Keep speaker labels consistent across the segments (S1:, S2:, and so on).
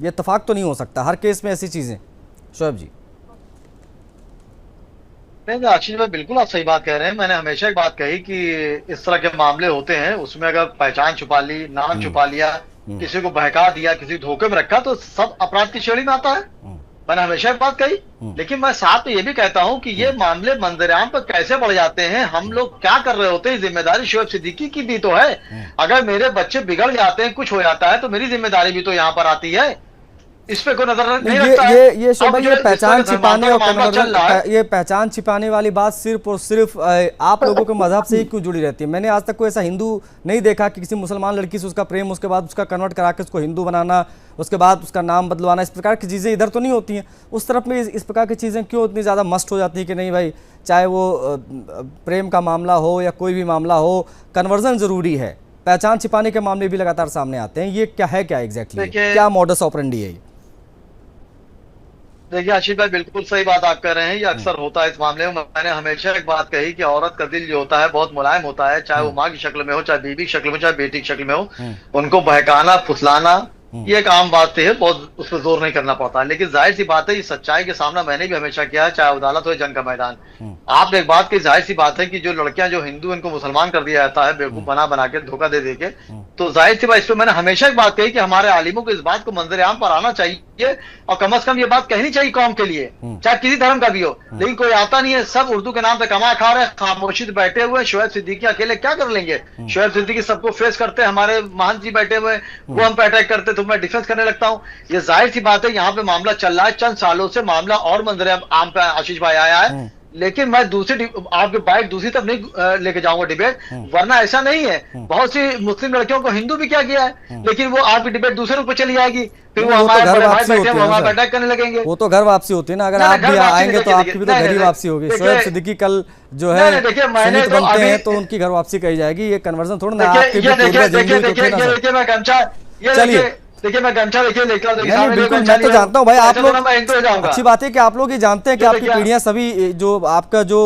S1: ये इत्तेफाक तो नहीं हो सकता हर केस में ऐसी चीजें। शोएब जी।
S2: नहीं आशीष भाई, बिल्कुल आप सही बात कह रहे हैं। मैंने हमेशा एक बात कही कि इस तरह के मामले होते हैं, उसमें अगर पहचान छुपा ली, नाम
S1: हम्म।
S2: छुपा लिया,
S1: हम्म।
S2: किसी को बहका दिया, किसी को धोखे में रखा, तो सब अपराध की श्रेणी में आता है।
S1: हम्म।
S2: मैंने हमेशा एक बात कही।
S1: हम्म।
S2: लेकिन मैं साथ में ये भी कहता हूं कि ये मामले मंजरेआम पर कैसे बढ़ जाते हैं, हम लोग क्या कर रहे होते हैं, जिम्मेदारी शोएब सिद्दीकी की भी तो है। अगर मेरे बच्चे बिगड़ जाते हैं, कुछ हो जाता है, तो मेरी जिम्मेदारी भी तो यहाँ पर आती है। इस पे कोई नजर नहीं रखता है।
S1: ये शोभा, ये पहचान छिपाने और
S2: कन्वर्जन,
S1: ये पहचान छिपाने वाली बात सिर्फ और सिर्फ आप लोगों के मजहब से ही क्यों जुड़ी रहती है? मैंने आज तक कोई ऐसा हिंदू नहीं देखा कि किसी मुसलमान लड़की से उसका प्रेम, उसके बाद उसका कन्वर्ट करा के उसको हिंदू बनाना, उसके बाद उसका नाम बदलवाना, इस प्रकार की चीज़ें इधर तो नहीं होती हैं। उस तरफ में इस प्रकार की चीज़ें क्यों इतनी ज़्यादा मस्ट हो जाती है कि नहीं भाई, चाहे वो प्रेम का मामला हो या कोई भी मामला हो, कन्वर्जन ज़रूरी है। पहचान छिपाने के मामले भी लगातार सामने आते हैं। ये क्या है, क्या एग्जैक्टली क्या मॉडस ऑपरेंडी है?
S2: देखिए आशीष भाई, बिल्कुल सही बात आप कह रहे हैं। ये अक्सर होता है इस मामले में। मैंने हमेशा एक बात कही कि औरत का दिल जो होता है बहुत मुलायम होता है, चाहे वो माँ की शक्ल में हो, चाहे बीवी की शक्ल में, चाहे बेटी की शक्ल में हो। उनको बहकाना, फुसलाना, ये एक आम बात है, बहुत उस पर जोर नहीं करना पड़ता। लेकिन जाहिर सी बात है, ये सच्चाई के सामना मैंने भी हमेशा किया है, चाहे अदालत हो, जंग का मैदान। आपने एक बात की, जाहिर सी बात है कि जो लड़कियां जो हिंदू, इनको मुसलमान कर दिया जाता है बेवकूफ बना बना के, धोखा दे दे के, तो जाहिर सी बात, इस पर मैंने हमेशा एक बात कही कि हमारे आलिमों को इस बात को मंजर-ए-आम पर आना चाहिए, और कम से कम ये बात कहनी चाहिए कौम के लिए, चाहे किसी धर्म का भी हो। लेकिन कोई आता नहीं है, सब उर्दू के नाम पे कमा खा रहे हैं, खामोशी से बैठे हुए। शोएब सिद्दीकी अकेले क्या कर लेंगे? शोएब सिद्दीकी सबको फेस करते हैं, हमारे महंत जी बैठे हुए, वो हम पे अटैक करते, तो मैं डिफेंस करने लगता हूं। ये जाहिर सी बात है, यहाँ पे मामला चल रहा है, चंद सालों से मामला और मंजर-ए-आम पे आशीष भाई आया है। लेकिन मैं दूसरी आपके बाइट दूसरी तरफ नहीं लेके जाऊंगा डिबेट, वरना ऐसा नहीं है। बहुत सी मुस्लिम लड़कियों को हिंदू भी क्या किया है, लेकिन वो आपकी डिबेट दूसरे रूप में चली जाएगी, फिर वो हमारे बड़े भाई बैठे हैं, वो हमारे अटैक करने लगेंगे।
S1: वो तो घर वापसी होती है ना, अगर आप भी आएंगे तो आपकी भी तो घर ही वापसी होगी। शोएब सिद्दीकी कल जो है सुन्नी बनते हैं तो उनकी घर वापसी कही जाएगी। ये कन्वर्जन थोड़ा ना आपके भी
S2: मैं गमछा,
S1: चलिए
S2: देखिए मैं गमछा देखिए लेकर,
S1: बिल्कुल मैं तो जानता हूँ भाई, आप लोग अच्छी बात है कि आप लोग ये जानते हैं कि आपकी पीढ़ियां सभी, जो आपका जो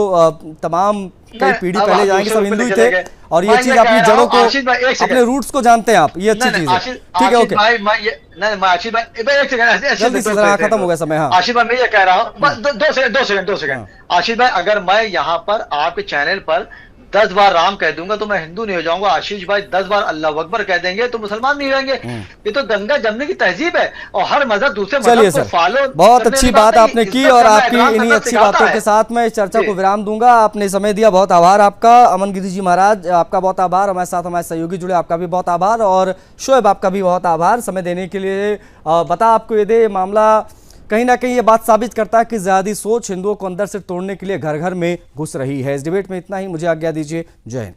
S1: तमाम कई पीढ़ी पहले जाएंगे सब हिंदू ही थे, और ये चीज अपनी जड़ों को, अपने रूट्स को जानते हैं आप। ये अच्छी चीज है, ठीक है, ओके।
S2: आशीष भाई एक सेकंड,
S1: जल्दी से खत्म हो गया समय। हाँ
S2: आशीष भाई, मैं ये कह रहा हूँ, दो सेकंड आशीष भाई, अगर मैं यहाँ पर आपके चैनल पर 10 बार राम कह दूंगा तो मैं हिंदू नहीं हो जाऊंगा। आशीष भाई 10 बार अल्लाह अकबर कह देंगे तो मुसलमान नहीं रहेंगे। ये तो गंगा जमने की तहजीब है, और हर मजहब दूसरे मजहब को फॉलो।
S1: बहुत अच्छी बात आपने की, और आपकी इन्हीं अच्छी बातों के साथ मैं इस चर्चा को विराम दूंगा। आपने समय दिया, बहुत आभार आपका। अमन गिरी जी महाराज, आपका बहुत आभार। हमारे साथ हमारे सहयोगी जुड़े, आपका भी बहुत आभार। और शोएब, आपका भी बहुत आभार समय देने के लिए। बता आपको ये दे, मामला कहीं ना कहीं ये बात साबित करता है कि ज़्यादा सोच हिंदुओं को अंदर से तोड़ने के लिए घर घर में घुस रही है। इस डिबेट में इतना ही, मुझे आज्ञा दीजिए। जय हिंद।